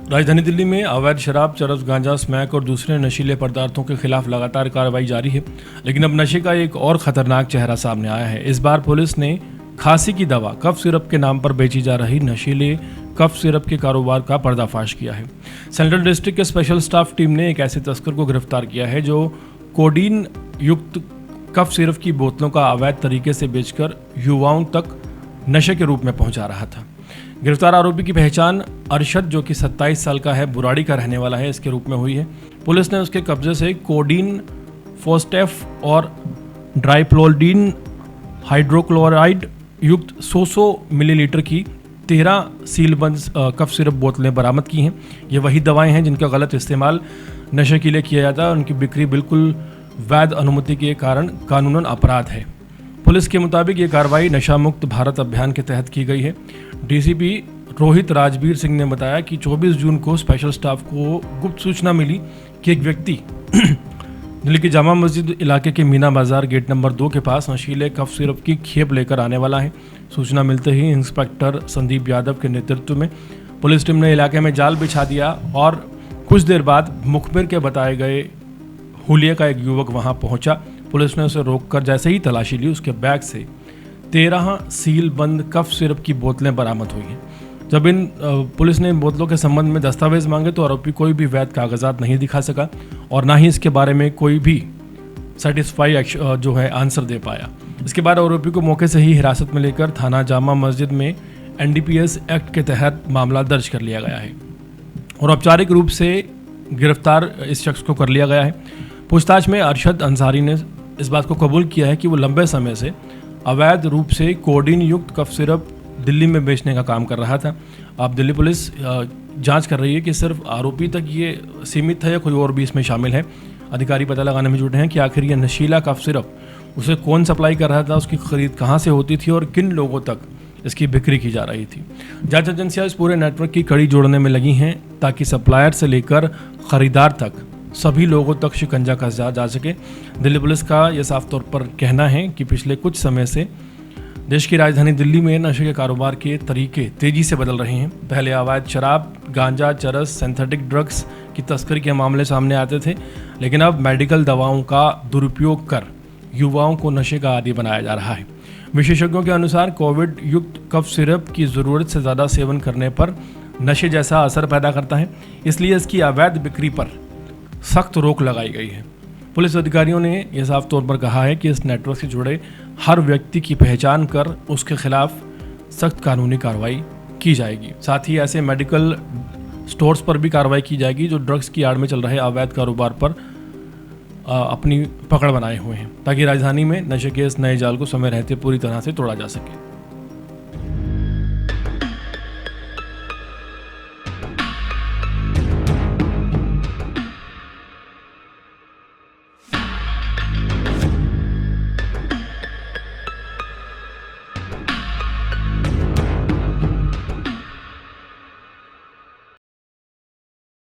राजधानी दिल्ली में अवैध शराब, चरस, गांजा, स्मैक और दूसरे नशीले पदार्थों के खिलाफ लगातार कार्रवाई जारी है। लेकिन अब नशे का एक और खतरनाक चेहरा सामने आया है। इस बार पुलिस ने खांसी की दवा कफ सिरप के नाम पर बेची जा रही नशीले कफ सिरप के कारोबार का पर्दाफाश किया है। सेंट्रल डिस्ट्रिक्ट के स्पेशल स्टाफ टीम ने एक ऐसे तस्कर को गिरफ्तार किया है जो कोडीन युक्त कफ सिरप की बोतलों का अवैध तरीके से बेचकर युवाओं तक नशे के रूप में पहुंचा रहा था। गिरफ्तार आरोपी की पहचान अरशद, जो कि 27 साल का है, बुराड़ी का रहने वाला है, इसके रूप में हुई है। पुलिस ने उसके कब्जे से कोडीन, फोस्टेफ और ड्राइप्लोडीन हाइड्रोक्लोराइड युक्त 100 मिलीलीटर की 13 सीलबंद कफ सिरप बोतलें बरामद की हैं। ये वही दवाएं हैं जिनका गलत इस्तेमाल नशे के लिए किया जाता है और उनकी बिक्री बिल्कुल वैध अनुमति के कारण कानूनन अपराध है। पुलिस के मुताबिक ये कार्रवाई नशा मुक्त भारत अभियान के तहत की गई है। डीसीपी रोहित राजबीर सिंह ने बताया कि 24 जून को स्पेशल स्टाफ को गुप्त सूचना मिली कि एक व्यक्ति दिल्ली के जामा मस्जिद इलाके के मीना बाजार गेट नंबर 2 के पास नशीले कफ सिरप की खेप लेकर आने वाला है। सूचना मिलते ही इंस्पेक्टर संदीप यादव के नेतृत्व में पुलिस टीम ने इलाके में जाल बिछा दिया और कुछ देर बाद मुखबिर के बताए गए हुलिये का एक युवक वहां पहुंचा। पुलिस ने उसे रोककर जैसे ही तलाशी ली, उसके बैग से 13 सील बंद कफ सिरप की बोतलें बरामद हुई हैं। जब पुलिस ने इन बोतलों के संबंध में दस्तावेज मांगे तो आरोपी कोई भी वैध कागजात नहीं दिखा सका और ना ही इसके बारे में कोई भी सेटिस्फाई जो है आंसर दे पाया। इसके बाद आरोपी को मौके से ही हिरासत में लेकर थाना जामा मस्जिद में एनडीपीएस एक्ट के तहत मामला दर्ज कर लिया गया है और औपचारिक रूप से गिरफ्तार इस शख्स को कर लिया गया है। पूछताछ में अरशद अंसारी ने इस बात को कबूल किया है कि वो लंबे समय से अवैध रूप से कोडीन युक्त कफ सिरप दिल्ली में बेचने का काम कर रहा था। अब दिल्ली पुलिस जांच कर रही है कि सिर्फ आरोपी तक ये सीमित है या कोई और भी इसमें शामिल है। अधिकारी पता लगाने में जुटे हैं कि आखिर ये नशीला कफ सिरप उसे कौन सप्लाई कर रहा था, उसकी खरीद कहाँ से होती थी और किन लोगों तक इसकी बिक्री की जा रही थी। जांच एजेंसियां इस पूरे नेटवर्क की कड़ी जोड़ने में लगी हैं ताकि सप्लायर से लेकर खरीदार तक सभी लोगों तक शिकंजा कसा जा सके। दिल्ली पुलिस का यह साफ तौर पर कहना है कि पिछले कुछ समय से देश की राजधानी दिल्ली में नशे के कारोबार के तरीके तेजी से बदल रहे हैं। पहले अवैध शराब, गांजा, चरस, सिंथेटिक ड्रग्स की तस्करी के मामले सामने आते थे, लेकिन अब मेडिकल दवाओं का दुरुपयोग कर युवाओं को नशे का आदी बनाया जा रहा है। विशेषज्ञों के अनुसार कोविड युक्त कफ सिरप की ज़रूरत से ज़्यादा सेवन करने पर नशे जैसा असर पैदा करता है, इसलिए इसकी अवैध बिक्री पर सख्त रोक लगाई गई है। पुलिस अधिकारियों ने यह साफ तौर पर कहा है कि इस नेटवर्क से जुड़े हर व्यक्ति की पहचान कर उसके खिलाफ सख्त कानूनी कार्रवाई की जाएगी। साथ ही ऐसे मेडिकल स्टोर्स पर भी कार्रवाई की जाएगी जो ड्रग्स की आड़ में चल रहे अवैध कारोबार पर अपनी पकड़ बनाए हुए हैं, ताकि राजधानी में नशे के इस नए जाल को समय रहते पूरी तरह से तोड़ा जा सके।